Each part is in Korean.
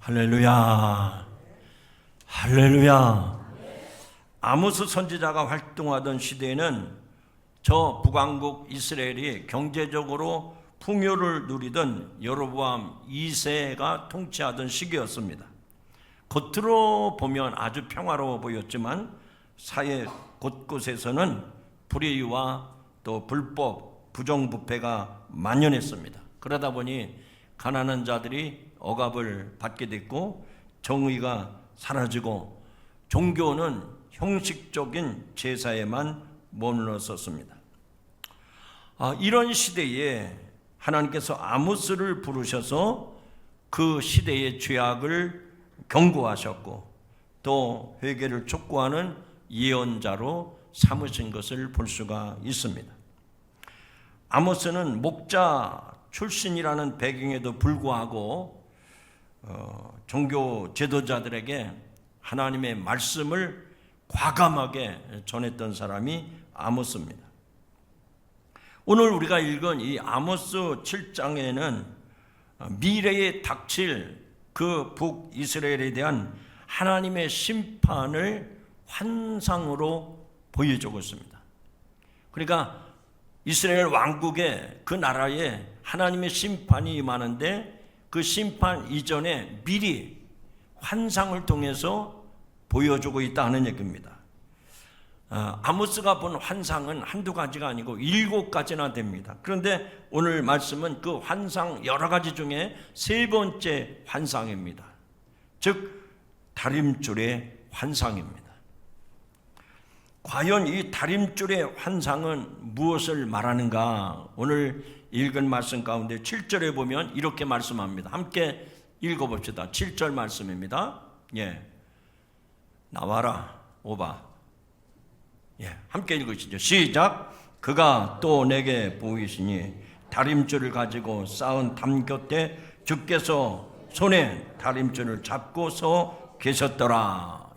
할렐루야, 할렐루야. 아모스 선지자가 활동하던 시대에는 저 북왕국 이스라엘이 경제적으로 풍요를 누리던 여로보암 2세가 통치하던 시기였습니다. 겉으로 보면 아주 평화로워 보였지만 사회 곳곳에서는 불의와 또 불법, 부정부패가 만연했습니다. 그러다 보니 가난한 자들이 억압을 받게 됐고 정의가 사라지고 종교는 형식적인 제사에만 머물렀었습니다. 이런 시대에 하나님께서 아모스를 부르셔서 그 시대의 죄악을 경고하셨고 또 회개를 촉구하는 예언자로 삼으신 것을 볼 수가 있습니다. 아모스는 목자 출신이라는 배경에도 불구하고 종교 지도자들에게 하나님의 말씀을 과감하게 전했던 사람이 아모스입니다. 오늘 우리가 읽은 이 아모스 7장에는 미래에 닥칠 그 북이스라엘에 대한 하나님의 심판을 환상으로 보여주고 있습니다. 그러니까 이스라엘 왕국의 그 나라에 하나님의 심판이 임하는데 그 심판 이전에 미리 환상을 통해서 보여주고 있다 하는 얘기입니다. 아모스가 본 환상은 한두 가지가 아니고 7가지나 됩니다. 그런데 오늘 말씀은 그 환상 여러 가지 중에 3번째 환상입니다. 즉 다림줄의 환상입니다. 과연 이 다림줄의 환상은 무엇을 말하는가? 오늘 읽은 말씀 가운데 7절에 보면 이렇게 말씀합니다. 함께 읽어봅시다. 7절 말씀입니다. 나와라 5바. 함께 읽으시죠. 시작. 그가 또 내게 보이시니 다림줄을 가지고 쌓은 담 곁에 주께서 손에 다림줄을 잡고 서 계셨더라.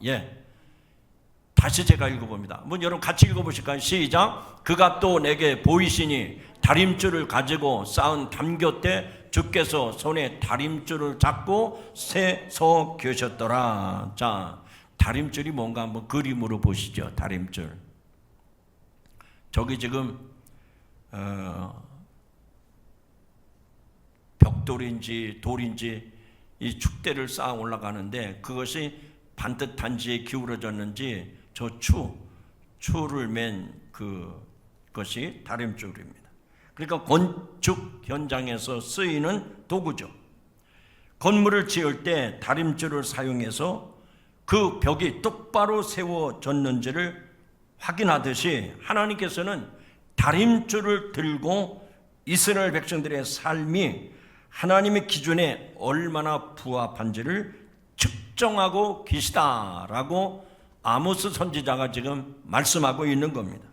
다시 제가 읽어봅니다. 한번 여러분 같이 읽어보실까요? 시작. 그가 또 내게 보이시니 다림줄을 가지고 쌓은 담 곁에 주께서 손에 다림줄을 잡고 서 계셨더라. 자, 다림줄이 뭔가 한번 그림으로 보시죠. 다림줄. 저기 지금 벽돌인지 돌인지 이 축대를 쌓아 올라가는데 그것이 반듯한지 기울어졌는지 저 추를 맨 그것이 다림줄입니다. 그러니까 건축 현장에서 쓰이는 도구죠. 건물을 지을 때 다림줄을 사용해서 그 벽이 똑바로 세워졌는지를 확인하듯이 하나님께서는 다림줄을 들고 이스라엘 백성들의 삶이 하나님의 기준에 얼마나 부합한지를 측정하고 계시다라고 아모스 선지자가 지금 말씀하고 있는 겁니다.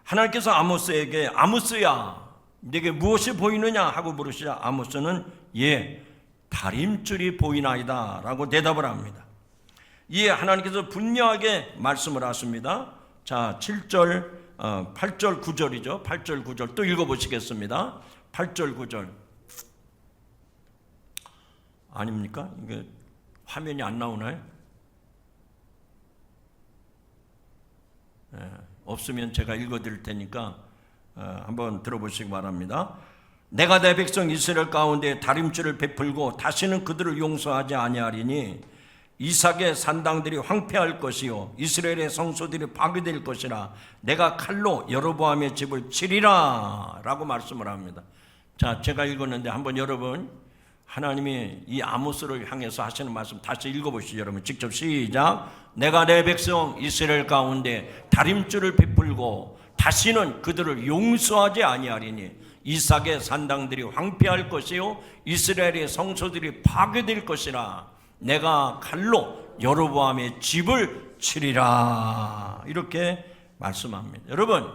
하나님께서 아모스에게 아모스야 내게 무엇이 보이느냐 하고 물으시자 아모스는 다림줄이 보이나이다 라고 대답을 합니다. 하나님께서 분명하게 말씀을 하십니다. 자, 7절 8절 9절이죠. 8절 9절 또 읽어보시겠습니다. 8절 9절 아닙니까? 이게 화면이 안 나오나요? 없으면 제가 읽어드릴 테니까 한번 들어보시기 바랍니다. 내가 내 백성 이스라엘 가운데 다림줄을 베풀고 다시는 그들을 용서하지 아니하리니 이삭의 산당들이 황폐할 것이요 이스라엘의 성소들이 파괴될 것이라 내가 칼로 여로보암의 집을 치리라 라고 말씀을 합니다. 자, 제가 읽었는데 한번 여러분 하나님이 이 아모스를 향해서 하시는 말씀 다시 읽어보시죠. 여러분 직접 시작. 내가 내 백성 이스라엘 가운데 다림줄을 베풀고 다시는 그들을 용서하지 아니하리니 이삭의 산당들이 황폐할 것이요 이스라엘의 성소들이 파괴될 것이라 내가 칼로 여로보암의 집을 치리라 이렇게 말씀합니다. 여러분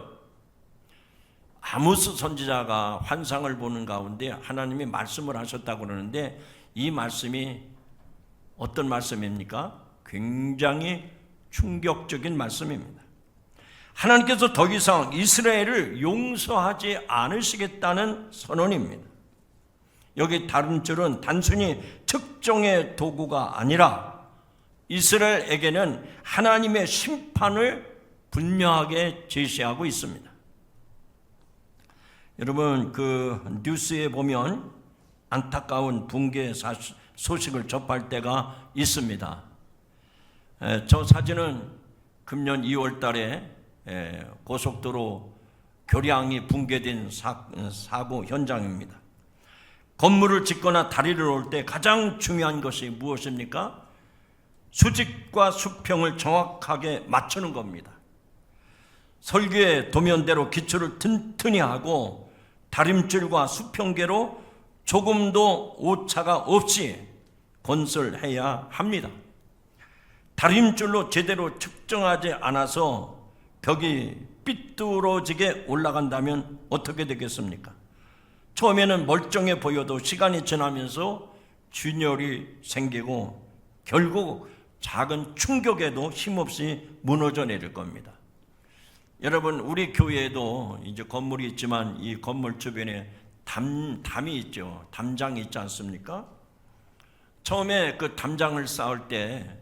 아모스 선지자가 환상을 보는 가운데 하나님이 말씀을 하셨다고 그러는데 이 말씀이 어떤 말씀입니까? 굉장히 충격적인 말씀입니다. 하나님께서 더 이상 이스라엘을 용서하지 않으시겠다는 선언입니다. 여기 다림줄은 단순히 특정의 도구가 아니라 이스라엘에게는 하나님의 심판을 분명하게 제시하고 있습니다. 여러분, 그 뉴스에 보면 안타까운 붕괴 소식을 접할 때가 있습니다. 저 사진은 금년 2월 달에 고속도로 교량이 붕괴된 사고 현장입니다. 건물을 짓거나 다리를 놓을 때 가장 중요한 것이 무엇입니까? 수직과 수평을 정확하게 맞추는 겁니다. 설계의 도면대로 기초를 튼튼히 하고 다림줄과 수평계로 조금도 오차가 없이 건설해야 합니다. 다림줄로 제대로 측정하지 않아서 벽이 삐뚤어지게 올라간다면 어떻게 되겠습니까? 처음에는 멀쩡해 보여도 시간이 지나면서 균열이 생기고 결국 작은 충격에도 힘없이 무너져 내릴 겁니다. 여러분, 우리 교회에도 이제 건물이 있지만 이 건물 주변에 담이 있죠. 담장이 있지 않습니까? 처음에 그 담장을 쌓을 때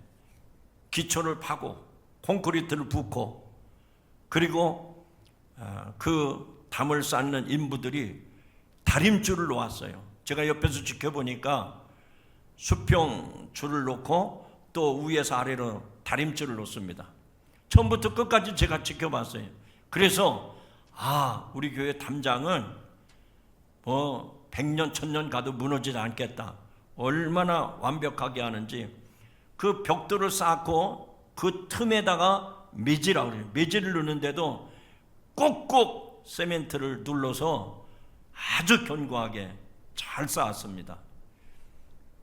기초를 파고 콘크리트를 붓고 그리고 그 담을 쌓는 인부들이 다림줄을 놓았어요. 제가 옆에서 지켜보니까 수평줄을 놓고 또 위에서 아래로 다림줄을 놓습니다. 처음부터 끝까지 제가 지켜봤어요. 그래서 우리 교회 담장은 100년 1000년 가도 무너지지 않겠다. 얼마나 완벽하게 하는지. 그 벽돌을 쌓고 그 틈에다가 매지라고 그래요. 매지를 넣는데도 꼭꼭 세멘트를 눌러서 아주 견고하게 잘 쌓았습니다.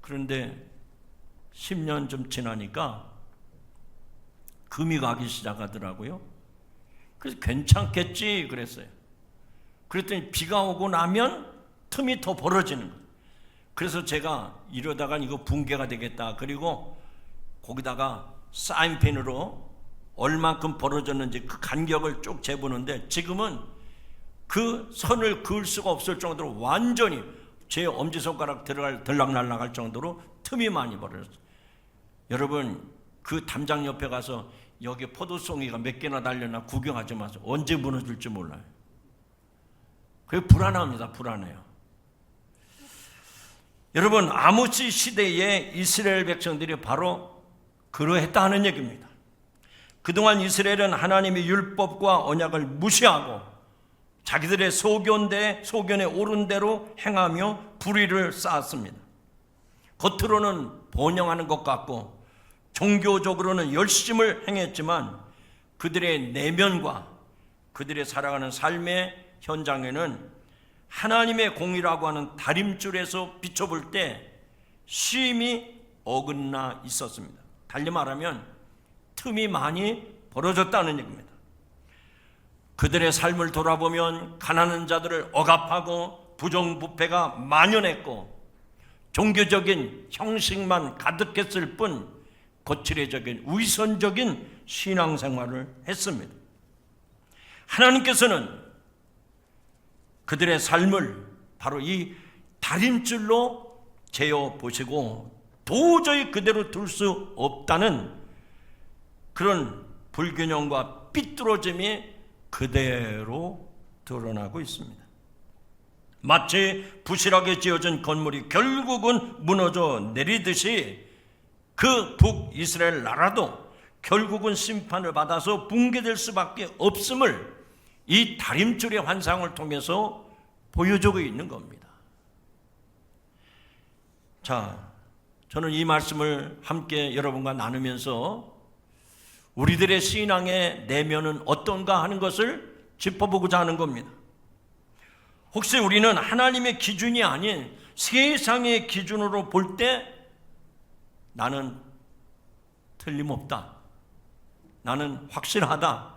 그런데 10년 좀 지나니까 금이 가기 시작하더라고요. 그래서 괜찮겠지 그랬어요. 그랬더니 비가 오고 나면 틈이 더 벌어지는 거예요. 그래서 제가 이러다가 이거 붕괴가 되겠다. 그리고 거기다가 사인펜으로 얼만큼 벌어졌는지 그 간격을 쭉 재보는데 지금은 그 선을 그을 수가 없을 정도로 완전히 제 엄지손가락 들락날락 할 정도로 틈이 많이 벌어졌어요. 여러분, 그 담장 옆에 가서 여기 포도송이가 몇 개나 달렸나 구경하지 마세요. 언제 무너질지 몰라요. 그게 불안합니다. 불안해요. 여러분, 아모스 시대에 이스라엘 백성들이 바로 그러했다는 얘기입니다. 그동안 이스라엘은 하나님의 율법과 언약을 무시하고 자기들의 소견에 옳은 대로 행하며 불의를 쌓았습니다. 겉으로는 번영하는 것 같고 종교적으로는 열심을 행했지만 그들의 내면과 그들의 살아가는 삶의 현장에는 하나님의 공의라고 하는 다림줄에서 비춰볼 때 심히 어긋나 있었습니다. 달리 말하면 틈이 많이 벌어졌다는 얘기입니다. 그들의 삶을 돌아보면 가난한 자들을 억압하고 부정부패가 만연했고 종교적인 형식만 가득했을 뿐 거칠애적인 위선적인 신앙생활을 했습니다. 하나님께서는 그들의 삶을 바로 이 다림줄로 재어보시고 도저히 그대로 둘 수 없다는 그런 불균형과 삐뚤어짐이 그대로 드러나고 있습니다. 마치 부실하게 지어진 건물이 결국은 무너져 내리듯이 그 북이스라엘 나라도 결국은 심판을 받아서 붕괴될 수밖에 없음을 이 다림줄의 환상을 통해서 보여주고 있는 겁니다. 자, 저는 이 말씀을 함께 여러분과 나누면서 우리들의 신앙의 내면은 어떤가 하는 것을 짚어보고자 하는 겁니다. 혹시 우리는 하나님의 기준이 아닌 세상의 기준으로 볼 때 나는 틀림없다, 나는 확실하다,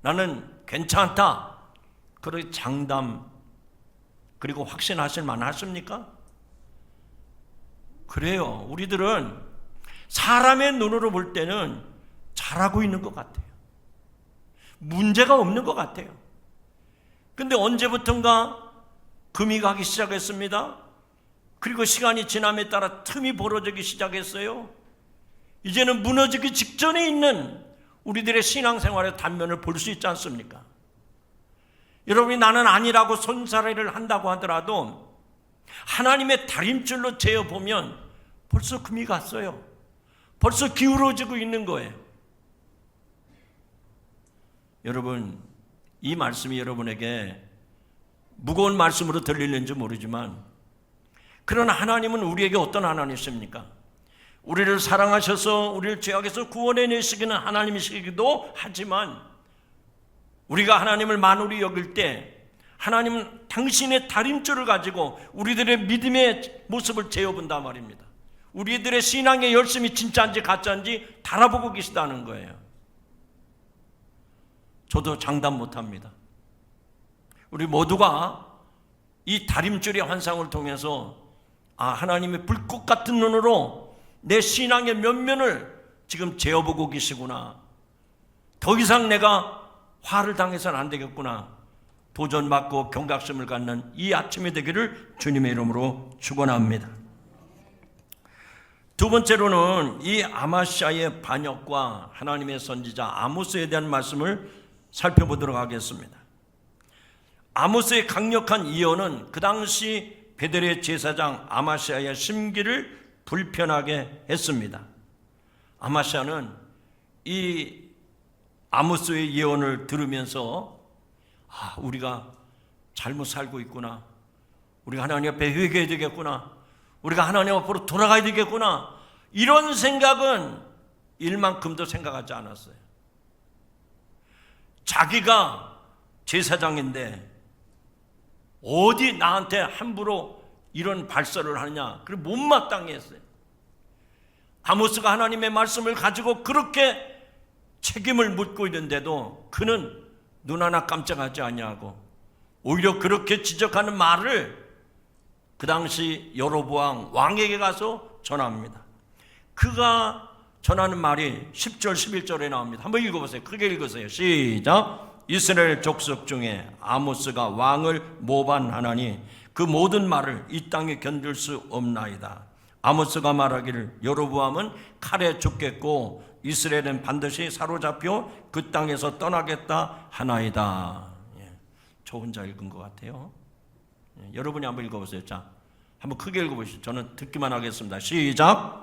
나는 괜찮다, 그렇게 장담 그리고 확신하실 만하십니까? 그래요. 우리들은 사람의 눈으로 볼 때는 잘하고 있는 것 같아요. 문제가 없는 것 같아요. 근데 언제부턴가 금이 가기 시작했습니다. 그리고 시간이 지남에 따라 틈이 벌어지기 시작했어요. 이제는 무너지기 직전에 있는 우리들의 신앙생활의 단면을 볼 수 있지 않습니까? 여러분이 나는 아니라고 손사래를 한다고 하더라도 하나님의 다림줄로 재어보면 벌써 금이 갔어요. 벌써 기울어지고 있는 거예요. 여러분, 이 말씀이 여러분에게 무거운 말씀으로 들리는지 모르지만, 그러나 하나님은 우리에게 어떤 하나님이십니까? 우리를 사랑하셔서 우리를 죄악에서 구원해내시기는 하나님이시기도 하지만, 우리가 하나님을 만홀히 여길 때 하나님은 당신의 다림줄을 가지고 우리들의 믿음의 모습을 재어본단 말입니다. 우리들의 신앙의 열심이 진짜인지 가짜인지 달아보고 계시다는 거예요. 저도 장담 못합니다. 우리 모두가 이 다림줄의 환상을 통해서 하나님의 불꽃 같은 눈으로 내 신앙의 면면을 지금 재어보고 계시구나. 더 이상 내가 화를 당해서는 안 되겠구나. 도전받고 경각심을 갖는 이 아침이 되기를 주님의 이름으로 축원합니다. 두 번째로는 이 아마시아의 반역과 하나님의 선지자 아모스에 대한 말씀을 살펴보도록 하겠습니다. 아모스의 강력한 예언은 그 당시 베델의 제사장 아마시아의 심기를 불편하게 했습니다. 아마시아는 이 아모스의 예언을 들으면서 우리가 잘못 살고 있구나, 우리가 하나님 앞에 회개해야 되겠구나, 우리가 하나님 앞으로 돌아가야 되겠구나, 이런 생각은 일만큼도 생각하지 않았어요. 자기가 제사장인데 어디 나한테 함부로 이런 발설을 하느냐, 그리고 못마땅해 했어요. 아모스가 하나님의 말씀을 가지고 그렇게 책임을 묻고 있는데도 그는 눈 하나 깜짝하지 아니하고 오히려 그렇게 지적하는 말을 그 당시 여로보암 왕에게 가서 전합니다. 그가 전하는 말이 10절 11절에 나옵니다. 한번 읽어보세요. 크게 읽으세요. 시작. 이스라엘 족속 중에 아모스가 왕을 모반하나니 그 모든 말을 이 땅에 견딜 수 없나이다. 아모스가 말하기를 여로보암은 칼에 죽겠고 이스라엘은 반드시 사로잡혀 그 땅에서 떠나겠다 하나이다. 저 혼자 읽은 것 같아요. 여러분이 한번 읽어보세요. 자, 한번 크게 읽어보시죠. 저는 듣기만 하겠습니다. 시작.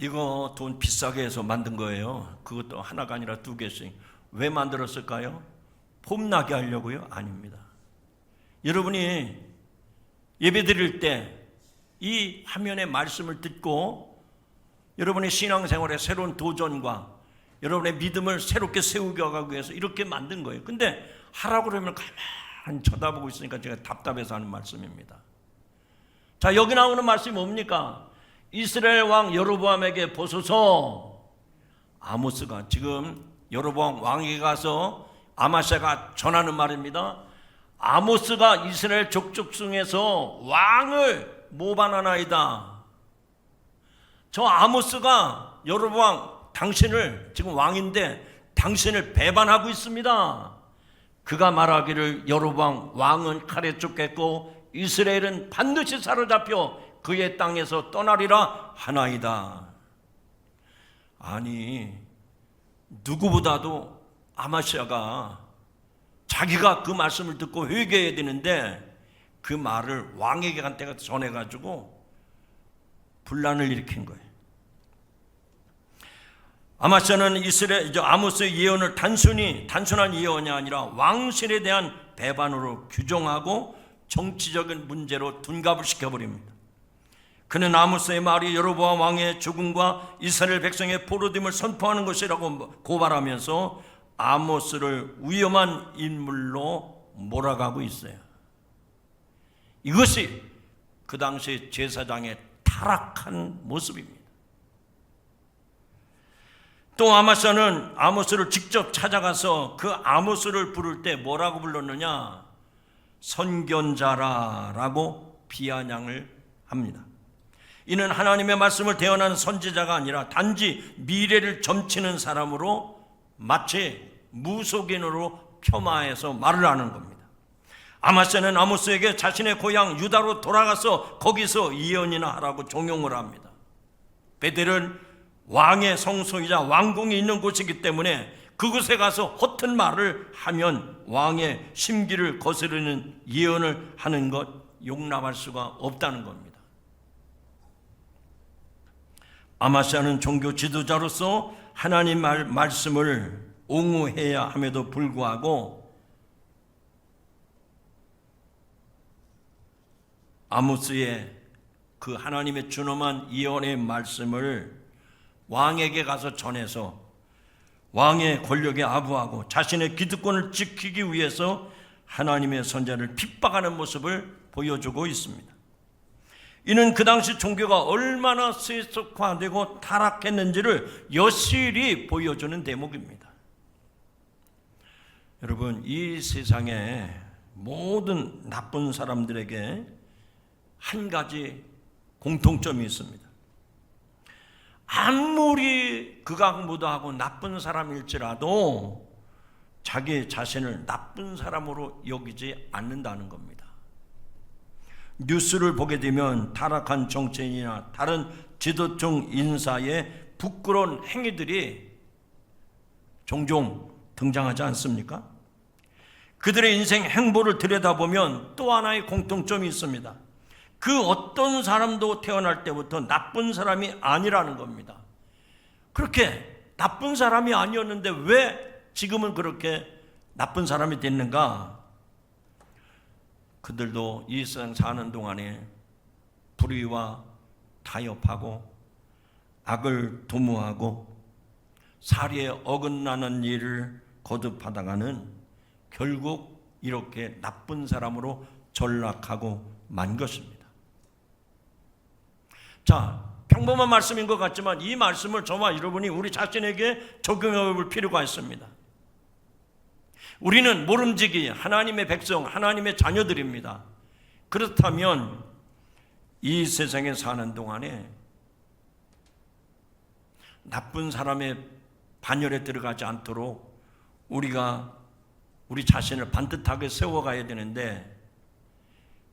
이거 돈 비싸게 해서 만든 거예요. 그것도 하나가 아니라 두 개씩. 왜 만들었을까요? 폼나게 하려고요? 아닙니다. 여러분이 예배 드릴 때 이 화면의 말씀을 듣고 여러분의 신앙생활의 새로운 도전과 여러분의 믿음을 새롭게 세우게 하기 위해서 이렇게 만든 거예요. 근데 하라고 그러면 가만히 쳐다보고 있으니까 제가 답답해서 하는 말씀입니다. 자, 여기 나오는 말씀이 뭡니까? 이스라엘 왕 여로보암에게 보소서. 아모스가 지금 여로보암 왕에게 가서 아마시아가 전하는 말입니다. 아모스가 이스라엘 족족 중에서 왕을 모반하나이다. 저 아모스가 여로보암 당신을, 지금 왕인데 당신을 배반하고 있습니다. 그가 말하기를 여로보암 왕은 칼에 쫓겠고 이스라엘은 반드시 사로잡혀 그의 땅에서 떠나리라 하나이다. 아니, 누구보다도 아마시아가 자기가 그 말씀을 듣고 회개해야 되는데 그 말을 왕에게 한테 전해가지고 분란을 일으킨 거예요. 아마시아는 아모스의 예언을 단순한 예언이 아니라 왕실에 대한 배반으로 규정하고 정치적인 문제로 둔갑을 시켜버립니다. 그는 아모스의 말이 여로보암 왕의 죽음과 이스라엘 백성의 포로됨을 선포하는 것이라고 고발하면서 아모스를 위험한 인물로 몰아가고 있어요. 이것이 그 당시 제사장의 타락한 모습입니다. 또 아마시아는 아모스를 직접 찾아가서 그 아모스를 부를 때 뭐라고 불렀느냐? 선견자라고 비아냥을 합니다. 이는 하나님의 말씀을 대언하는 선지자가 아니라 단지 미래를 점치는 사람으로 마치 무속인으로 폄하해서 말을 하는 겁니다. 아마스는 아모스에게 자신의 고향 유다로 돌아가서 거기서 예언이나 하라고 종용을 합니다. 베델은 왕의 성소이자 왕궁이 있는 곳이기 때문에 그곳에 가서 허튼 말을 하면 왕의 심기를 거스르는 예언을 하는 것 용납할 수가 없다는 겁니다. 아마스야는 종교 지도자로서 하나님 말씀을 옹호해야 함에도 불구하고 아모스의 그 하나님의 준엄한 예언의 말씀을 왕에게 가서 전해서 왕의 권력에 아부하고 자신의 기득권을 지키기 위해서 하나님의 선자를 핍박하는 모습을 보여주고 있습니다. 이는 그 당시 종교가 얼마나 세속화되고 타락했는지를 여실히 보여주는 대목입니다. 여러분, 이 세상에 모든 나쁜 사람들에게 한 가지 공통점이 있습니다. 아무리 극악무도하고 나쁜 사람일지라도 자기 자신을 나쁜 사람으로 여기지 않는다는 겁니다. 뉴스를 보게 되면 타락한 정치인이나 다른 지도층 인사의 부끄러운 행위들이 종종 등장하지 않습니까? 그들의 인생 행보를 들여다보면 또 하나의 공통점이 있습니다. 그 어떤 사람도 태어날 때부터 나쁜 사람이 아니라는 겁니다. 그렇게 나쁜 사람이 아니었는데 왜 지금은 그렇게 나쁜 사람이 됐는가? 그들도 이 세상 사는 동안에 불의와 타협하고 악을 도모하고 사리에 어긋나는 일을 거듭하다가는 결국 이렇게 나쁜 사람으로 전락하고 만 것입니다. 자, 평범한 말씀인 것 같지만 이 말씀을 저와 여러분이 우리 자신에게 적용해 볼 필요가 있습니다. 우리는 모름지기 하나님의 백성, 하나님의 자녀들입니다. 그렇다면 이 세상에 사는 동안에 나쁜 사람의 반열에 들어가지 않도록 우리가 우리 자신을 반듯하게 세워가야 되는데,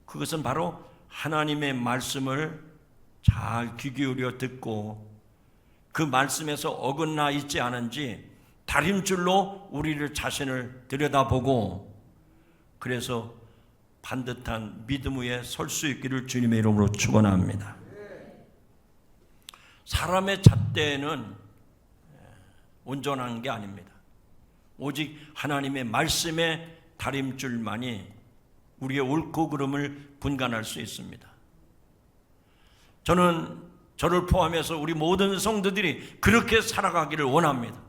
그것은 바로 하나님의 말씀을 잘 귀 기울여 듣고 그 말씀에서 어긋나 있지 않은지 다림줄로 우리를 자신을 들여다보고 그래서 반듯한 믿음 위에 설 수 있기를 주님의 이름으로 축원합니다. 사람의 잣대는 온전한 게 아닙니다. 오직 하나님의 말씀의 다림줄만이 우리의 옳고 그름을 분간할 수 있습니다. 저는 저를 포함해서 우리 모든 성도들이 그렇게 살아가기를 원합니다.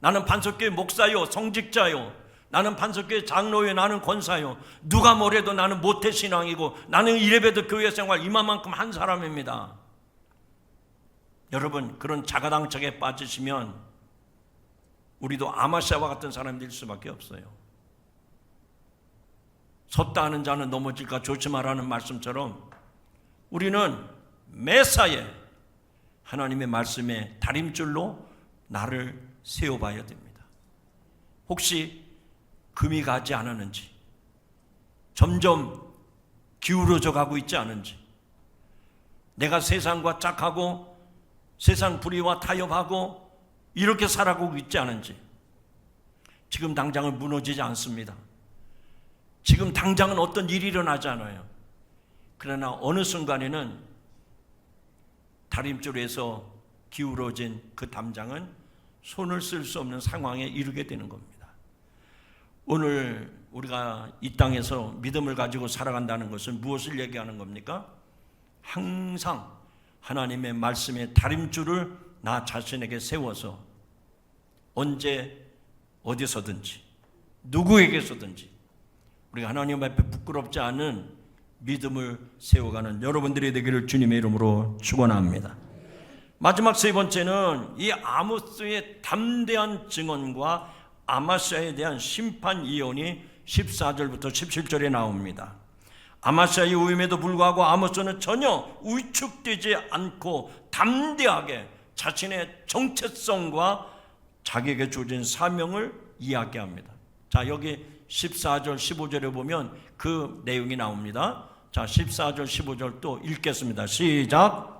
나는 반석교회 목사요, 성직자요, 나는 반석교회 장로요, 나는 권사요, 누가 뭐래도 나는 모태신앙이고 나는 이래봬도 교회 생활 이만큼 한 사람입니다. 여러분, 그런 자가당착에 빠지시면 우리도 아마시아와 같은 사람이 될 수밖에 없어요. 섰다 하는 자는 넘어질까 조심하라는 말씀처럼 우리는 매사에 하나님의 말씀의 다림줄로 나를 세워봐야 됩니다. 혹시 금이 가지 않았는지, 점점 기울어져 가고 있지 않은지, 내가 세상과 짝하고 세상 불의와 타협하고 이렇게 살아가고 있지 않은지. 지금 당장은 무너지지 않습니다. 지금 당장은 어떤 일이 일어나지 않아요. 그러나 어느 순간에는 다림줄에서 기울어진 그 담장은 손을 쓸 수 없는 상황에 이르게 되는 겁니다. 오늘 우리가 이 땅에서 믿음을 가지고 살아간다는 것은 무엇을 얘기하는 겁니까? 항상 하나님의 말씀의 다림줄을 나 자신에게 세워서 언제 어디서든지 누구에게서든지 우리가 하나님 앞에 부끄럽지 않은 믿음을 세워가는 여러분들이 되기를 주님의 이름으로 축원합니다. 마지막 세 번째는 이 아모스의 담대한 증언과 아마시아에 대한 심판 예언이 14절부터 17절에 나옵니다. 아마시아의 위임에도 불구하고 아모스는 전혀 위축되지 않고 담대하게 자신의 정체성과 자기에게 주어진 사명을 이야기합니다. 자, 여기 14절 15절에 보면 그 내용이 나옵니다. 자, 14절 15절 또 읽겠습니다. 시작.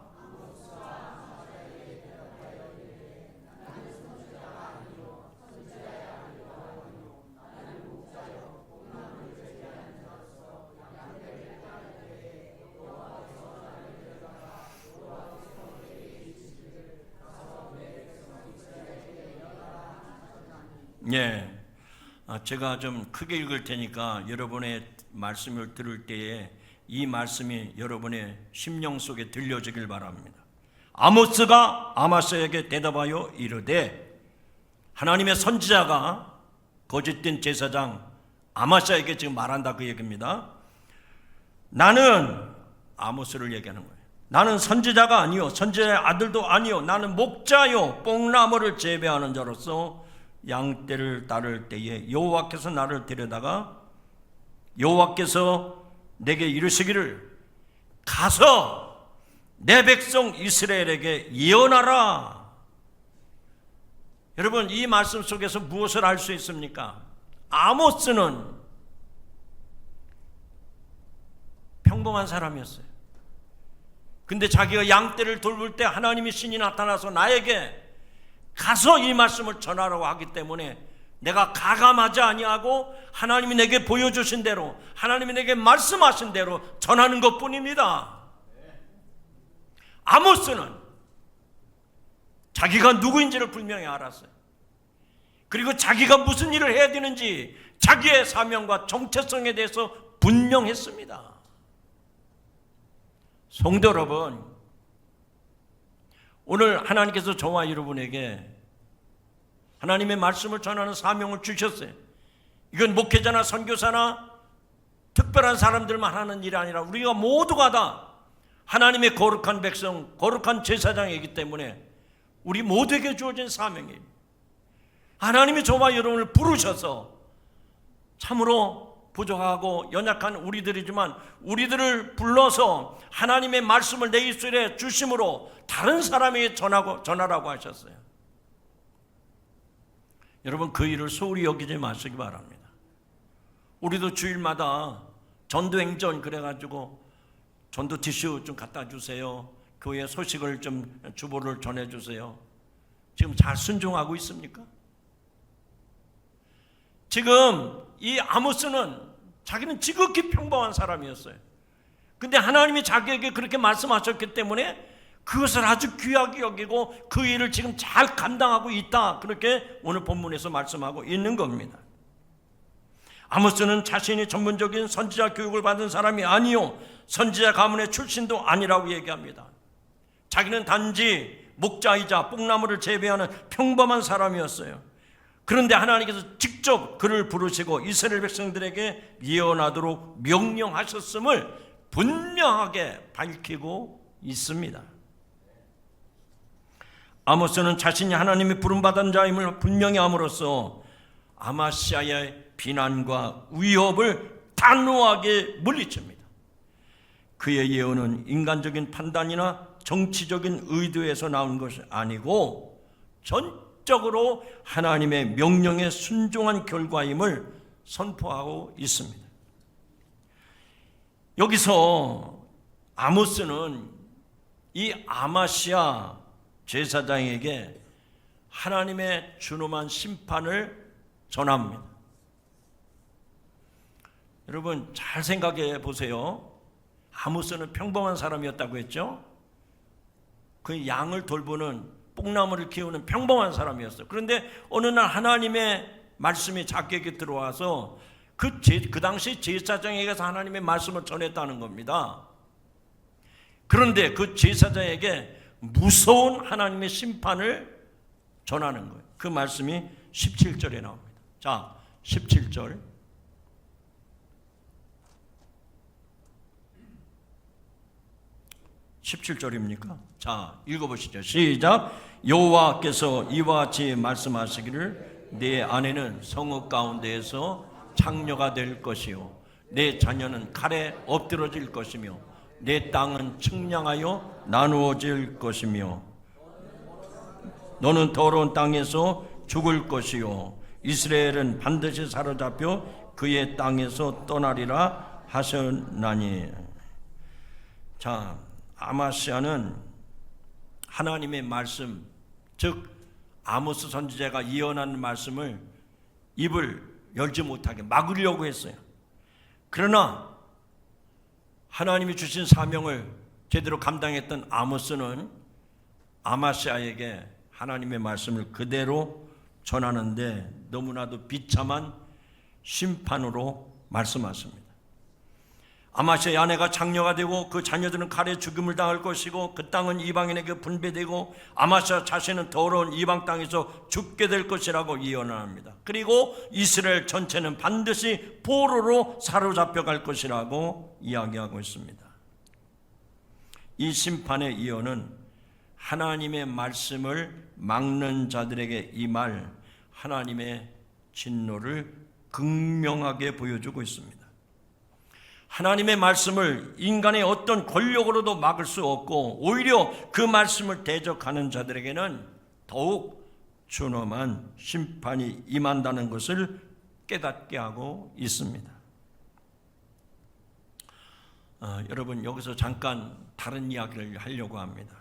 예, 제가 좀 크게 읽을 테니까 여러분의 말씀을 들을 때에 이 말씀이 여러분의 심령 속에 들려지길 바랍니다. 아모스가 아마스에게 대답하여 이르되, 하나님의 선지자가 거짓된 제사장 아마스에게 지금 말한다 그 얘기입니다. 나는, 아모스를 얘기하는 거예요. 나는 선지자가 아니요, 선지자의 아들도 아니요, 나는 목자요, 뽕나무를 재배하는 자로서 양떼를 따를 때에 여호와께서 나를 데려다가 여호와께서 내게 이르시기를 가서 내 백성 이스라엘에게 예언하라. 여러분, 이 말씀 속에서 무엇을 알 수 있습니까? 아모스는 평범한 사람이었어요. 근데 자기가 양떼를 돌볼 때 하나님의 신이 나타나서 나에게 가서 이 말씀을 전하라고 하기 때문에 내가 가감하지 아니하고 하나님이 내게 보여주신 대로, 하나님이 내게 말씀하신 대로 전하는 것뿐입니다. 아모스는 자기가 누구인지를 분명히 알았어요. 그리고 자기가 무슨 일을 해야 되는지 자기의 사명과 정체성에 대해서 분명했습니다. 성도 여러분, 오늘 하나님께서 저와 여러분에게 하나님의 말씀을 전하는 사명을 주셨어요. 이건 목회자나 선교사나 특별한 사람들만 하는 일이 아니라 우리가 모두가 다 하나님의 거룩한 백성, 거룩한 제사장이기 때문에 우리 모두에게 주어진 사명이에요. 하나님이 저와 여러분을 부르셔서 참으로 부족하고 연약한 우리들이지만 우리들을 불러서 하나님의 말씀을 내 입술에 주심으로 다른 사람에게 전하라고 하셨어요. 여러분, 그 일을 소홀히 여기지 마시기 바랍니다. 우리도 주일마다 전도행전 그래가지고 전도 티슈 좀 갖다 주세요, 교회 소식을 좀 주보를 전해주세요. 지금 잘 순종하고 있습니까? 지금 이 아모스는 자기는 지극히 평범한 사람이었어요. 근데 하나님이 자기에게 그렇게 말씀하셨기 때문에 그것을 아주 귀하게 여기고 그 일을 지금 잘 감당하고 있다, 그렇게 오늘 본문에서 말씀하고 있는 겁니다. 아모스는 자신이 전문적인 선지자 교육을 받은 사람이 아니요, 선지자 가문의 출신도 아니라고 얘기합니다. 자기는 단지 목자이자 뽕나무를 재배하는 평범한 사람이었어요. 그런데 하나님께서 직접 그를 부르시고 이스라엘 백성들에게 예언하도록 명령하셨음을 분명하게 밝히고 있습니다. 아모스는 자신이 하나님의 부름받은 자임을 분명히 함으로써 아마시아의 비난과 위협을 단호하게 물리칩니다. 그의 예언은 인간적인 판단이나 정치적인 의도에서 나온 것이 아니고 전적으로 하나님의 명령에 순종한 결과임을 선포하고 있습니다. 여기서 아모스는 이 아마시아 제사장에게 하나님의 준엄한 심판을 전합니다. 여러분, 잘 생각해 보세요. 아모스는 평범한 사람이었다고 했죠. 그 양을 돌보는, 뽕나무를 키우는 평범한 사람이었어요. 그런데 어느 날 하나님의 말씀이 자기에게 들어와서 그 당시 제사장에게 가서 하나님의 말씀을 전했다는 겁니다. 그런데 그 제사장에게 무서운 하나님의 심판을 전하는 거예요. 그 말씀이 17절에 나옵니다. 자, 17절. 17절입니까? 자, 읽어보시죠. 시작. 여호와께서 이와 같이 말씀하시기를 내 아내는 성읍 가운데에서 창녀가 될 것이요 내 자녀는 칼에 엎드러질 것이며 내 땅은 측량하여 나누어질 것이며 너는 더러운 땅에서 죽을 것이요 이스라엘은 반드시 사로잡혀 그의 땅에서 떠나리라 하셨나니. 자, 아마시아는 하나님의 말씀, 즉 아모스 선지자가 예언하는 말씀을 입을 열지 못하게 막으려고 했어요. 그러나 하나님이 주신 사명을 제대로 감당했던 아모스는 아마시아에게 하나님의 말씀을 그대로 전하는데 너무나도 비참한 심판으로 말씀하십니다. 아마시아의 아내가 장녀가 되고 그 자녀들은 칼에 죽임을 당할 것이고 그 땅은 이방인에게 분배되고 아마시아 자신은 더러운 이방 땅에서 죽게 될 것이라고 예언합니다. 그리고 이스라엘 전체는 반드시 포로로 사로잡혀 갈 것이라고 이야기하고 있습니다. 이 심판의 예언은 하나님의 말씀을 막는 자들에게 임할 하나님의 진노를 극명하게 보여주고 있습니다. 하나님의 말씀을 인간의 어떤 권력으로도 막을 수 없고 오히려 그 말씀을 대적하는 자들에게는 더욱 준엄한 심판이 임한다는 것을 깨닫게 하고 있습니다. 여러분, 여기서 잠깐 다른 이야기를 하려고 합니다.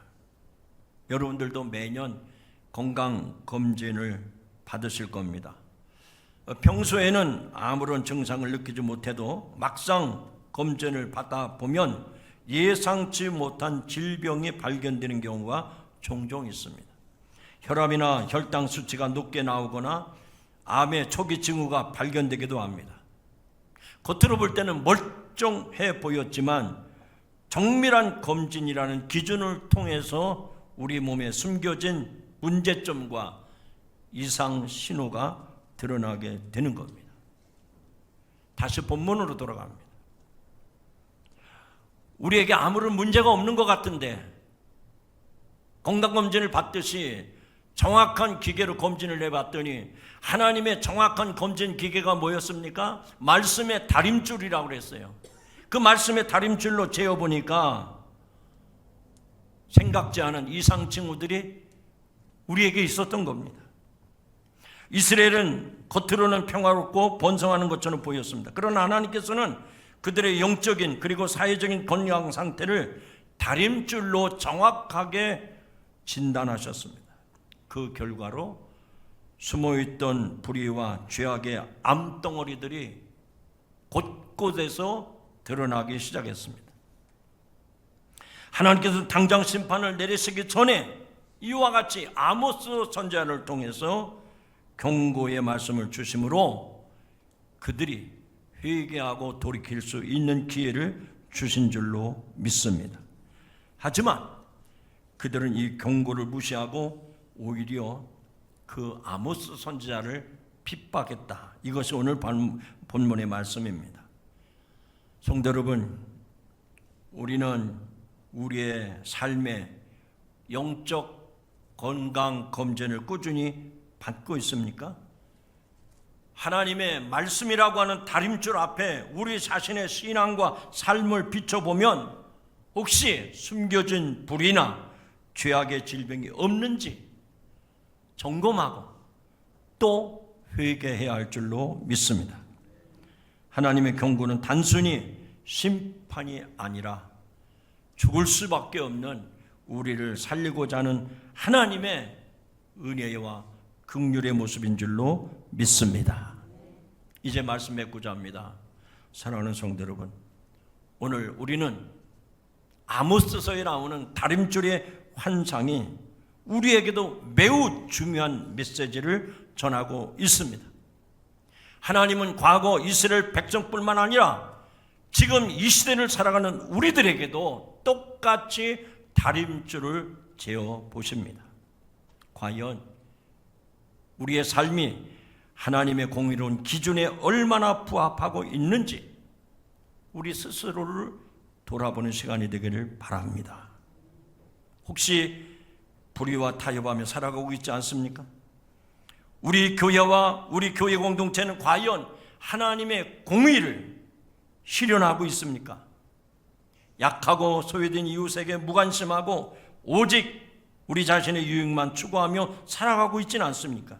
여러분들도 매년 건강검진을 받으실 겁니다. 평소에는 아무런 증상을 느끼지 못해도 막상 검진을 받아 보면 예상치 못한 질병이 발견되는 경우가 종종 있습니다. 혈압이나 혈당 수치가 높게 나오거나 암의 초기 징후가 발견되기도 합니다. 겉으로 볼 때는 멀쩡해 보였지만 정밀한 검진이라는 기준을 통해서 우리 몸에 숨겨진 문제점과 이상 신호가 드러나게 되는 겁니다. 다시 본문으로 돌아갑니다. 우리에게 아무런 문제가 없는 것 같은데 건강검진을 받듯이 정확한 기계로 검진을 해봤더니 하나님의 정확한 검진 기계가 뭐였습니까? 말씀의 다림줄이라고 그랬어요. 그 말씀의 다림줄로 재어보니까 생각지 않은 이상 징후들이 우리에게 있었던 겁니다. 이스라엘은 겉으로는 평화롭고 번성하는 것처럼 보였습니다. 그러나 하나님께서는 그들의 영적인 그리고 사회적인 건강 상태를 다림줄로 정확하게 진단하셨습니다. 그 결과로 숨어있던 불의와 죄악의 암덩어리들이 곳곳에서 드러나기 시작했습니다. 하나님께서 당장 심판을 내리시기 전에 이와 같이 아모스 선지자를 통해서 경고의 말씀을 주심으로 그들이 회개하고 돌이킬 수 있는 기회를 주신 줄로 믿습니다. 하지만 그들은 이 경고를 무시하고 오히려 그 아모스 선지자를 핍박했다. 이것이 오늘 본문의 말씀입니다. 성도 여러분, 우리는 우리의 삶의 영적 건강 검진을 꾸준히 받고 있습니까? 하나님의 말씀이라고 하는 다림줄 앞에 우리 자신의 신앙과 삶을 비춰보면 혹시 숨겨진 불의나 죄악의 질병이 없는지 점검하고 또 회개해야 할 줄로 믿습니다. 하나님의 경고는 단순히 심판이 아니라 죽을 수밖에 없는 우리를 살리고자 하는 하나님의 은혜와 긍휼의 모습인 줄로 믿습니다. 이제 말씀 맺고자 합니다. 사랑하는 성도 여러분, 오늘 우리는 아모스서에 나오는 다림줄의 환상이 우리에게도 매우 중요한 메시지를 전하고 있습니다. 하나님은 과거 이스라엘 백성뿐만 아니라 지금 이 시대를 살아가는 우리들에게도 똑같이 다림줄을 재어 보십니다. 과연 우리의 삶이 하나님의 공의로운 기준에 얼마나 부합하고 있는지 우리 스스로를 돌아보는 시간이 되기를 바랍니다. 혹시 불의와 타협하며 살아가고 있지 않습니까? 우리 교회와 우리 교회 공동체는 과연 하나님의 공의를 실현하고 있습니까? 약하고 소외된 이웃에게 무관심하고 오직 우리 자신의 유익만 추구하며 살아가고 있지는 않습니까?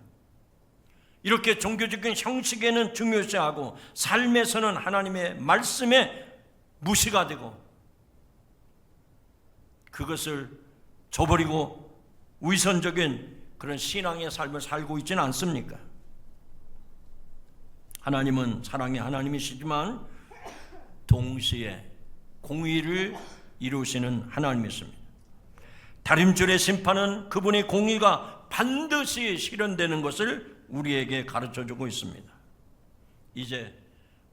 이렇게 종교적인 형식에는 중요시하고 삶에서는 하나님의 말씀에 무시가 되고 그것을 저버리고 위선적인 그런 신앙의 삶을 살고 있지는 않습니까? 하나님은 사랑의 하나님이시지만 동시에 공의를 이루시는 하나님이십니다. 다림줄의 심판은 그분의 공의가 반드시 실현되는 것을 우리에게 가르쳐주고 있습니다. 이제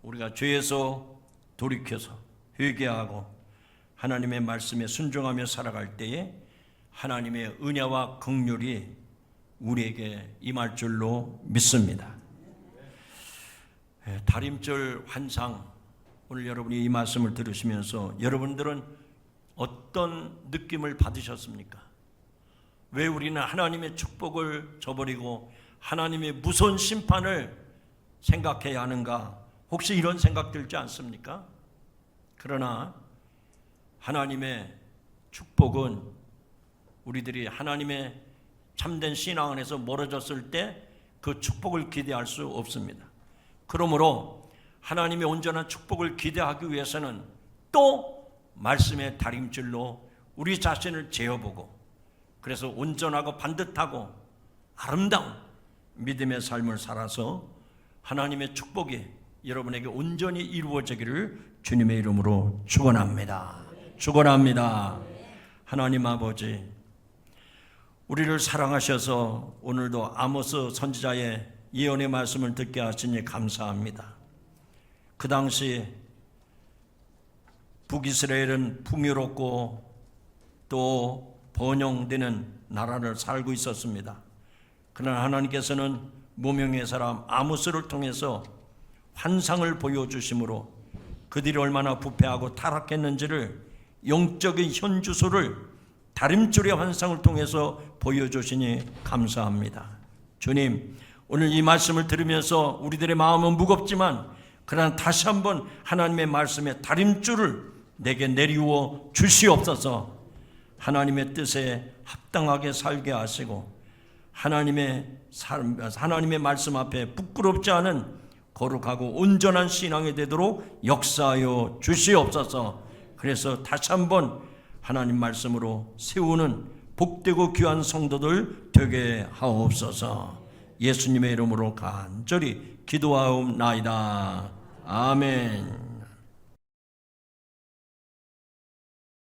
우리가 죄에서 돌이켜서 회개하고 하나님의 말씀에 순종하며 살아갈 때에 하나님의 은혜와 긍휼이 우리에게 임할 줄로 믿습니다. 다림줄 환상, 오늘 여러분이 이 말씀을 들으시면서 여러분들은 어떤 느낌을 받으셨습니까? 왜 우리는 하나님의 축복을 저버리고 하나님의 무서운 심판을 생각해야 하는가? 혹시 이런 생각 들지 않습니까? 그러나 하나님의 축복은 우리들이 하나님의 참된 신앙 안에서 멀어졌을 때 그 축복을 기대할 수 없습니다. 그러므로 하나님의 온전한 축복을 기대하기 위해서는 또 말씀의 다림줄로 우리 자신을 재어보고 그래서 온전하고 반듯하고 아름다운 믿음의 삶을 살아서 하나님의 축복이 여러분에게 온전히 이루어지기를 주님의 이름으로 축원합니다. 축원합니다. 하나님 아버지, 우리를 사랑하셔서 오늘도 아모스 선지자의 예언의 말씀을 듣게 하시니 감사합니다. 그 당시 북이스라엘은 풍요롭고 또 번영되는 나라를 살고 있었습니다. 그러나 하나님께서는 무명의 사람 아모스를 통해서 환상을 보여주심으로 그들이 얼마나 부패하고 타락했는지를 영적인 현주소를 다림줄의 환상을 통해서 보여주시니 감사합니다. 주님, 오늘 이 말씀을 들으면서 우리들의 마음은 무겁지만 그러나 다시 한번 하나님의 말씀에 다림줄을 내게 내리워 주시옵소서. 하나님의 뜻에 합당하게 살게 하시고 하나님의 말씀 앞에 부끄럽지 않은 거룩하고 온전한 신앙이 되도록 역사하여 주시옵소서. 그래서 다시 한번 하나님 말씀으로 세우는 복되고 귀한 성도들 되게 하옵소서. 예수님의 이름으로 간절히 기도하옵나이다. 아멘.